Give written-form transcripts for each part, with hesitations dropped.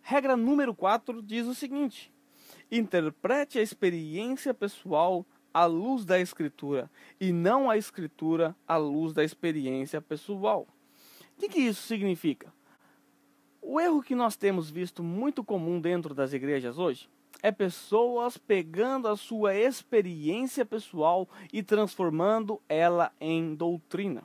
Regra número 4 diz o seguinte: interprete a experiência pessoal à luz da Escritura e não a Escritura à luz da experiência pessoal. O que isso significa? O erro que nós temos visto muito comum dentro das igrejas hoje é pessoas pegando a sua experiência pessoal e transformando ela em doutrina.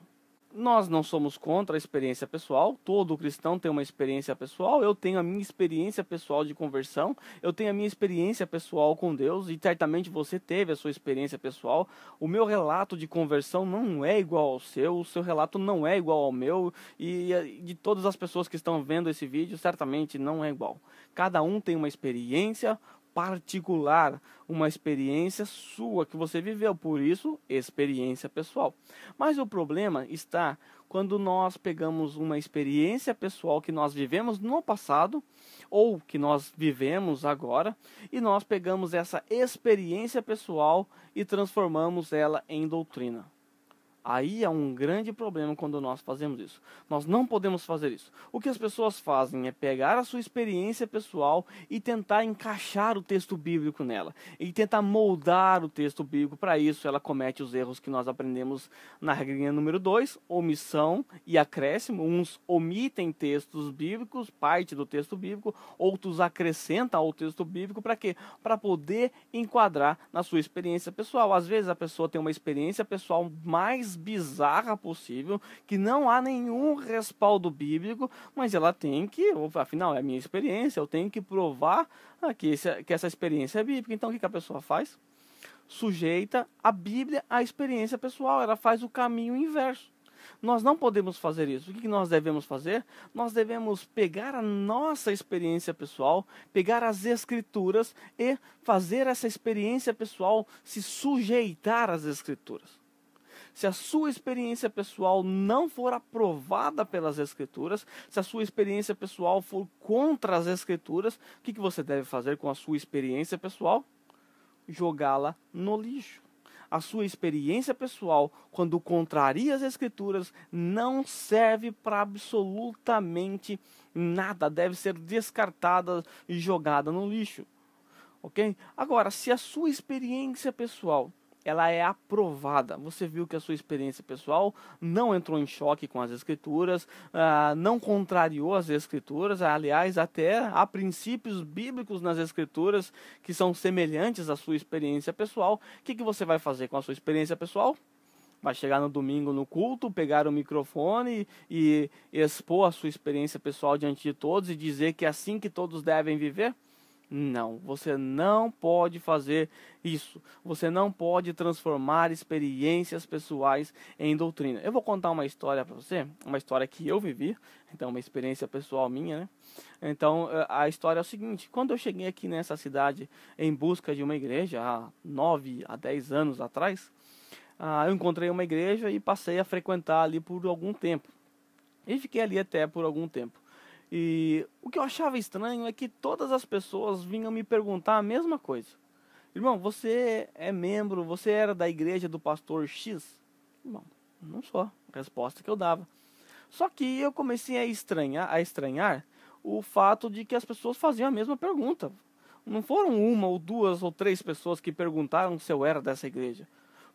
Nós não somos contra a experiência pessoal, todo cristão tem uma experiência pessoal, eu tenho a minha experiência pessoal de conversão, eu tenho a minha experiência pessoal com Deus e certamente você teve a sua experiência pessoal. O meu relato de conversão não é igual ao seu, o seu relato não é igual ao meu e de todas as pessoas que estão vendo esse vídeo certamente não é igual. Cada um tem uma experiência particular, uma experiência sua que você viveu, por isso, experiência pessoal. Mas o problema está quando nós pegamos uma experiência pessoal que nós vivemos no passado, ou que nós vivemos agora, e nós pegamos essa experiência pessoal e transformamos ela em doutrina. Aí é um grande problema quando nós fazemos isso. Nós não podemos fazer isso. O que as pessoas fazem é pegar a sua experiência pessoal e tentar encaixar o texto bíblico nela. E tentar moldar o texto bíblico. Para isso, ela comete os erros que nós aprendemos na regrinha número 2, omissão e acréscimo. Uns omitem textos bíblicos, parte do texto bíblico, outros acrescentam ao texto bíblico. Para quê? Para poder enquadrar na sua experiência pessoal. Às vezes a pessoa tem uma experiência pessoal mais bizarra possível, que não há nenhum respaldo bíblico, mas ela tem que, afinal é a minha experiência, eu tenho que provar que essa experiência é bíblica. Então o que a pessoa faz? Sujeita a Bíblia à experiência pessoal, ela faz o caminho inverso. Nós não podemos fazer isso. O que nós devemos fazer? Nós devemos pegar a nossa experiência pessoal, pegar as Escrituras e fazer essa experiência pessoal se sujeitar às Escrituras. Se a sua experiência pessoal não for aprovada pelas Escrituras, se a sua experiência pessoal for contra as Escrituras, o que você deve fazer com a sua experiência pessoal? Jogá-la no lixo. A sua experiência pessoal, quando contraria as Escrituras, não serve para absolutamente nada. Deve ser descartada e jogada no lixo. Ok? Agora, se a sua experiência pessoal ela é aprovada, você viu que a sua experiência pessoal não entrou em choque com as Escrituras, não contrariou as Escrituras, aliás, até há princípios bíblicos nas Escrituras que são semelhantes à sua experiência pessoal. O que você vai fazer com a sua experiência pessoal? Vai chegar no domingo no culto, pegar o microfone e expor a sua experiência pessoal diante de todos e dizer que é assim que todos devem viver? Não, você não pode fazer isso. Você não pode transformar experiências pessoais em doutrina. Eu vou contar uma história para você, uma história que eu vivi, então uma experiência pessoal minha, né? Então a história é o seguinte: quando eu cheguei aqui nessa cidade em busca de uma igreja, há 9 a 10 anos atrás, eu encontrei uma igreja e passei a frequentar ali por algum tempo. E fiquei ali até por algum tempo. E o que eu achava estranho é que todas as pessoas vinham me perguntar a mesma coisa. Irmão, você é membro, você era da igreja do pastor X? Irmão, não sou. A resposta que eu dava. Só que eu comecei a estranhar o fato de que as pessoas faziam a mesma pergunta. Não foram uma ou duas ou três pessoas que perguntaram se eu era dessa igreja.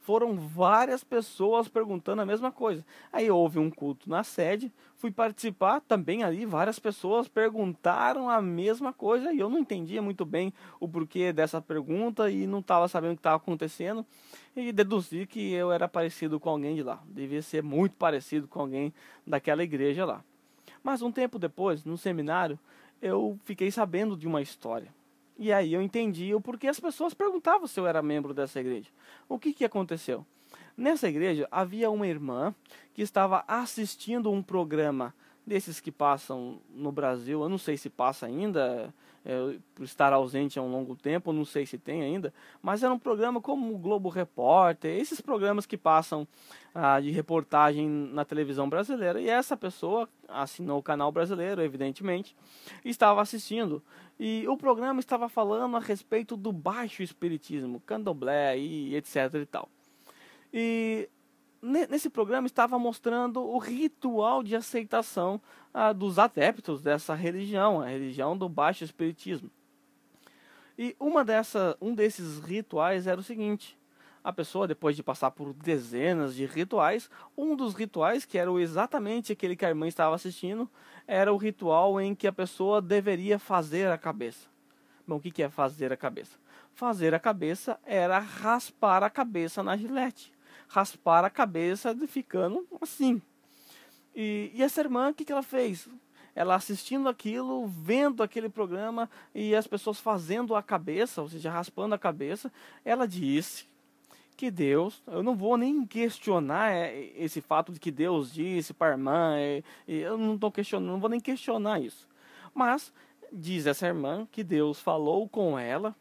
Foram várias pessoas perguntando a mesma coisa. Aí houve um culto na sede, fui participar, também ali várias pessoas perguntaram a mesma coisa e eu não entendia muito bem o porquê dessa pergunta e não estava sabendo o que estava acontecendo e deduzi que eu era parecido com alguém de lá. Devia ser muito parecido com alguém daquela igreja lá. Mas um tempo depois, no seminário, eu fiquei sabendo de uma história. E aí eu entendi o porquê as pessoas perguntavam se eu era membro dessa igreja. O que aconteceu? Nessa igreja havia uma irmã que estava assistindo um programa desses que passam no Brasil. Eu não sei se passa ainda, por estar ausente há um longo tempo, não sei se tem ainda. Mas era um programa como o Globo Repórter, esses programas que passam de reportagem na televisão brasileira. E essa pessoa assinou o canal brasileiro, evidentemente, e estava assistindo. E o programa estava falando a respeito do baixo espiritismo, candomblé e etc e tal. E nesse programa estava mostrando o ritual de aceitação dos adeptos dessa religião, a religião do baixo espiritismo. E um desses rituais era o seguinte: a pessoa, depois de passar por dezenas de rituais, um dos rituais, que era exatamente aquele que a irmã estava assistindo, era o ritual em que a pessoa deveria fazer a cabeça. Bom, o que é fazer a cabeça? Fazer a cabeça era raspar a cabeça na gilete. Raspar a cabeça ficando assim. E essa irmã, o que ela fez? Ela assistindo aquilo, vendo aquele programa e as pessoas fazendo a cabeça, ou seja, raspando a cabeça, ela disse que Deus, eu não vou nem questionar esse fato de que Deus disse para a irmã, eu não estou questionando, não vou nem questionar isso. Mas diz essa irmã que Deus falou com ela.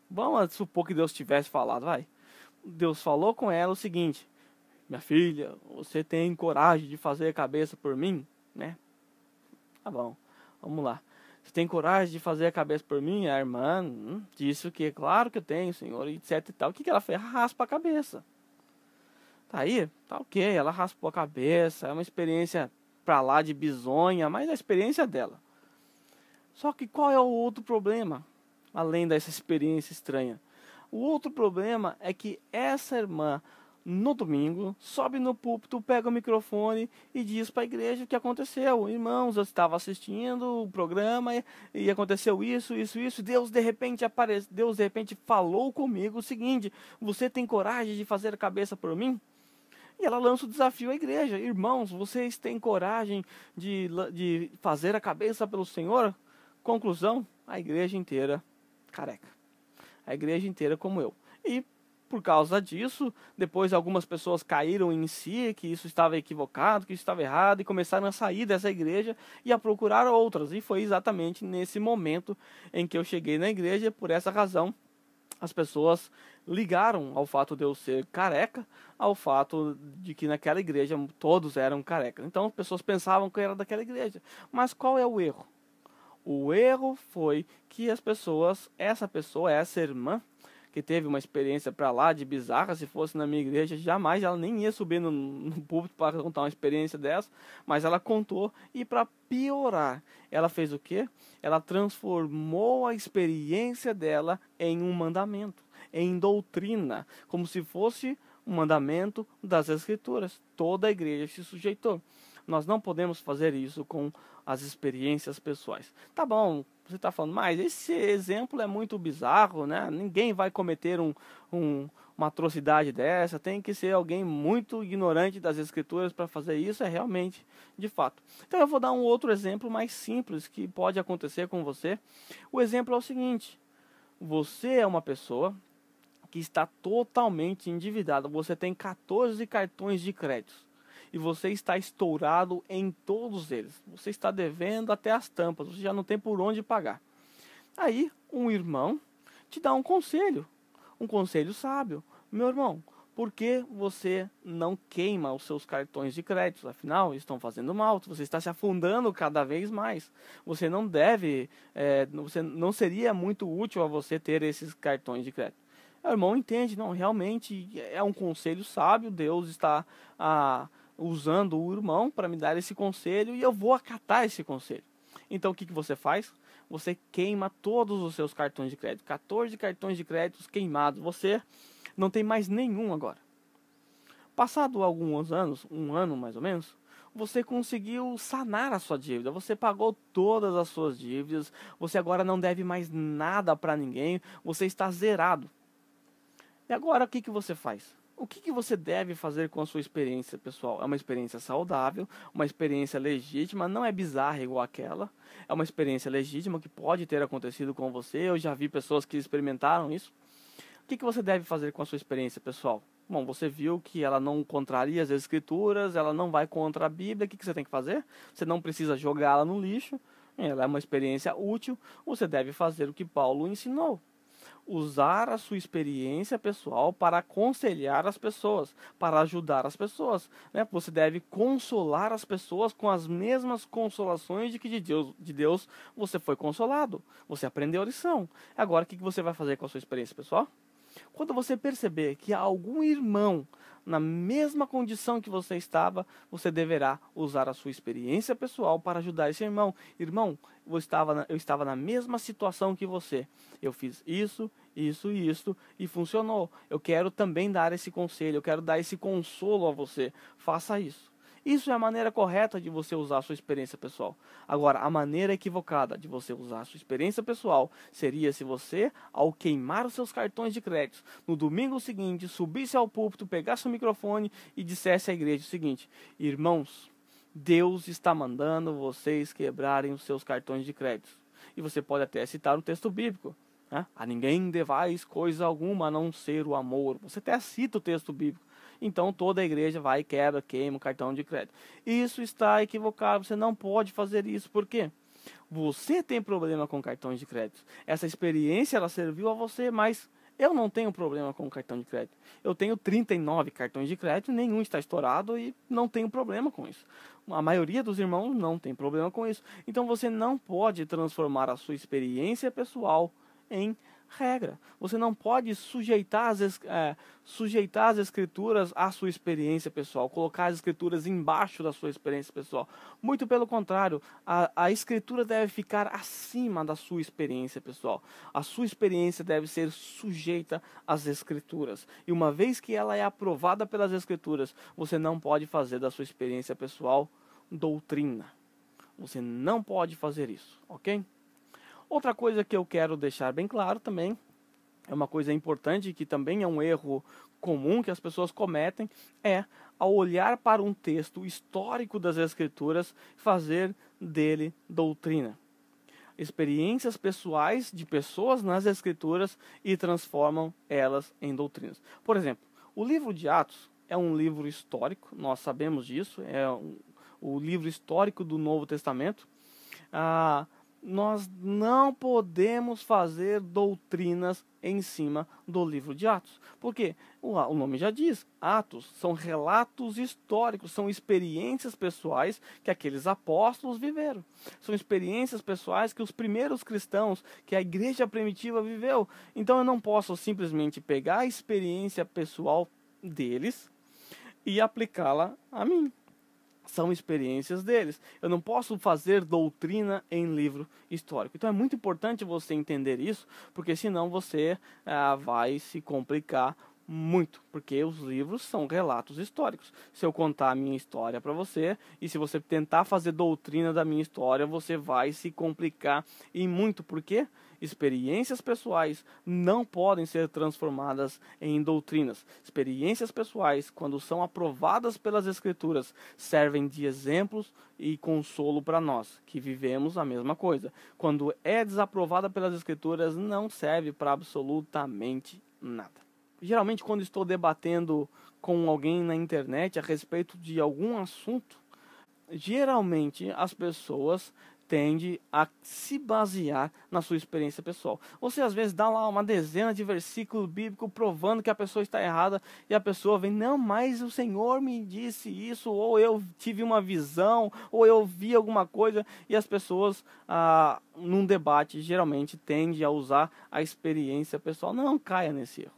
Vamos supor que Deus tivesse falado, vai. Deus falou com ela o seguinte: minha filha, você tem coragem de fazer a cabeça por mim, né? Tá bom, vamos lá. Você tem coragem de fazer a cabeça por mim? A irmã disse o que? Claro que eu tenho, senhor, etc e tal. O que ela fez? Raspa a cabeça. Tá aí? Tá ok, ela raspou a cabeça. É uma experiência pra lá de bizonha, mas é a experiência dela. Só que qual é o outro problema? Além dessa experiência estranha. O outro problema é que essa irmã, no domingo, sobe no púlpito, pega o microfone e diz para a igreja o que aconteceu. Irmãos, eu estava assistindo o programa e aconteceu isso. Deus de repente apareceu, Deus de repente falou comigo o seguinte: você tem coragem de fazer a cabeça por mim? E ela lança o desafio à igreja: irmãos, vocês têm coragem de fazer a cabeça pelo Senhor? Conclusão: a igreja inteira careca. A igreja inteira como eu. E por causa disso, depois algumas pessoas caíram em si, que isso estava equivocado, que isso estava errado, e começaram a sair dessa igreja e a procurar outras. E foi exatamente nesse momento em que eu cheguei na igreja. Por essa razão, as pessoas ligaram ao fato de eu ser careca, ao fato de que naquela igreja todos eram carecas. Então as pessoas pensavam que eu era daquela igreja. Mas qual é o erro? O erro foi que essa irmã, que teve uma experiência para lá de bizarra, se fosse na minha igreja, jamais ela nem ia subir no púlpito para contar uma experiência dessa, mas ela contou. E para piorar, ela fez o quê? Ela transformou a experiência dela em um mandamento, em doutrina, como se fosse um mandamento das Escrituras. Toda a igreja se sujeitou. Nós não podemos fazer isso com as experiências pessoais. Tá bom, você está falando, mas esse exemplo é muito bizarro, né? Ninguém vai cometer uma atrocidade dessa, tem que ser alguém muito ignorante das Escrituras para fazer isso, é realmente, de fato. Então eu vou dar um outro exemplo mais simples que pode acontecer com você. O exemplo é o seguinte: você é uma pessoa que está totalmente endividada, você tem 14 cartões de crédito. E você está estourado em todos eles. Você está devendo até as tampas. Você já não tem por onde pagar. Aí, um irmão te dá um conselho sábio. Meu irmão, por que você não queima os seus cartões de crédito? Afinal, estão fazendo mal. Você está se afundando cada vez mais. Você não deve, você não seria muito útil a você ter esses cartões de crédito. O irmão entende, não, realmente é um conselho sábio. Deus está usando o irmão para me dar esse conselho e eu vou acatar esse conselho. Então o que você faz? Você queima todos os seus cartões de crédito. 14 cartões de crédito queimados. Você não tem mais nenhum agora. Passado alguns anos, um ano mais ou menos, você conseguiu sanar a sua dívida. Você pagou todas as suas dívidas. Você agora não deve mais nada para ninguém. Você está zerado. E agora o que você faz? O que você deve fazer com a sua experiência, pessoal? É uma experiência saudável, uma experiência legítima, não é bizarra igual aquela. É uma experiência legítima que pode ter acontecido com você. Eu já vi pessoas que experimentaram isso. O que você deve fazer com a sua experiência, pessoal? Bom, você viu que ela não contraria as Escrituras, ela não vai contra a Bíblia. O que você tem que fazer? Você não precisa jogá-la no lixo. Ela é uma experiência útil. Você deve fazer o que Paulo ensinou: usar a sua experiência pessoal para aconselhar as pessoas, para ajudar as pessoas, né? Você deve consolar as pessoas com as mesmas consolações de que de Deus você foi consolado. Você aprendeu a lição. Agora, o que você vai fazer com a sua experiência pessoal? Quando você perceber que algum irmão na mesma condição que você estava, você deverá usar a sua experiência pessoal para ajudar esse irmão. Irmão, eu estava na mesma situação que você. Eu fiz isso, isso e isso e funcionou. Eu quero também dar esse conselho, eu quero dar esse consolo a você. Faça isso. Isso é a maneira correta de você usar a sua experiência pessoal. Agora, a maneira equivocada de você usar a sua experiência pessoal seria se você, ao queimar os seus cartões de crédito, no domingo seguinte, subisse ao púlpito, pegasse o microfone e dissesse à igreja o seguinte: irmãos, Deus está mandando vocês quebrarem os seus cartões de crédito. E você pode até citar o texto bíblico. A ninguém devais coisa alguma a não ser o amor. Você até cita o texto bíblico. Então toda a igreja vai e quebra, queima o cartão de crédito. Isso está equivocado, você não pode fazer isso. Por quê? Você tem problema com cartões de crédito. Essa experiência ela serviu a você, mas eu não tenho problema com cartão de crédito. Eu tenho 39 cartões de crédito, nenhum está estourado e não tenho problema com isso. A maioria dos irmãos não tem problema com isso. Então você não pode transformar a sua experiência pessoal em regra. Você não pode sujeitar as escrituras à sua experiência pessoal, colocar as escrituras embaixo da sua experiência pessoal. Muito pelo contrário, a escritura deve ficar acima da sua experiência pessoal. A sua experiência deve ser sujeita às escrituras. E uma vez que ela é aprovada pelas escrituras, você não pode fazer da sua experiência pessoal doutrina. Você não pode fazer isso, ok? Outra coisa que eu quero deixar bem claro também, é uma coisa importante que também é um erro comum que as pessoas cometem, é ao olhar para um texto histórico das Escrituras, fazer dele doutrina. Experiências pessoais de pessoas nas Escrituras e transformam elas em doutrinas. Por exemplo, o livro de Atos é um livro histórico, nós sabemos disso, o livro histórico do Novo Testamento. Nós não podemos fazer doutrinas em cima do livro de Atos. Por quê? O nome já diz, Atos são relatos históricos, são experiências pessoais que aqueles apóstolos viveram. São experiências pessoais que os primeiros cristãos, que a igreja primitiva viveu. Então eu não posso simplesmente pegar a experiência pessoal deles e aplicá-la a mim. São experiências deles. Eu não posso fazer doutrina em livro histórico. Então é muito importante você entender isso, porque senão você vai se complicar muito, porque os livros são relatos históricos. Se eu contar a minha história para você, e se você tentar fazer doutrina da minha história, você vai se complicar e muito. Por quê? Experiências pessoais não podem ser transformadas em doutrinas. Experiências pessoais, quando são aprovadas pelas Escrituras, servem de exemplos e consolo para nós, que vivemos a mesma coisa. Quando é desaprovada pelas Escrituras, não serve para absolutamente nada. Geralmente, quando estou debatendo com alguém na internet a respeito de algum assunto, geralmente as pessoas tendem a se basear na sua experiência pessoal. Você às vezes dá lá uma dezena de versículos bíblicos provando que a pessoa está errada e a pessoa vem, não, mas o Senhor me disse isso, ou eu tive uma visão, ou eu vi alguma coisa, e as pessoas num debate geralmente tendem a usar a experiência pessoal. Não caia nesse erro.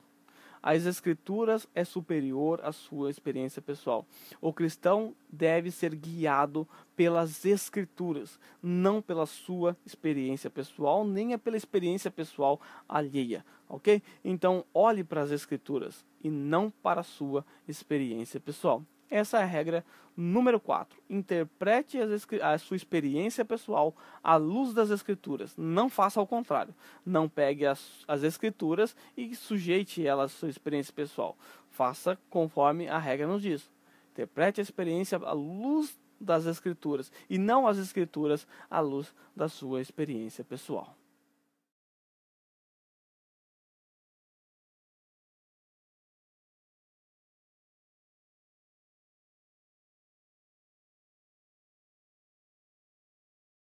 As Escrituras é superior à sua experiência pessoal. O cristão deve ser guiado pelas Escrituras, não pela sua experiência pessoal, nem pela experiência pessoal alheia, ok? Então, olhe para as Escrituras e não para a sua experiência pessoal. Essa é a regra número 4. Interprete a sua experiência pessoal à luz das Escrituras. Não faça ao contrário. Não pegue as Escrituras e sujeite elas à sua experiência pessoal. Faça conforme a regra nos diz. Interprete a experiência à luz das Escrituras e não as Escrituras à luz da sua experiência pessoal.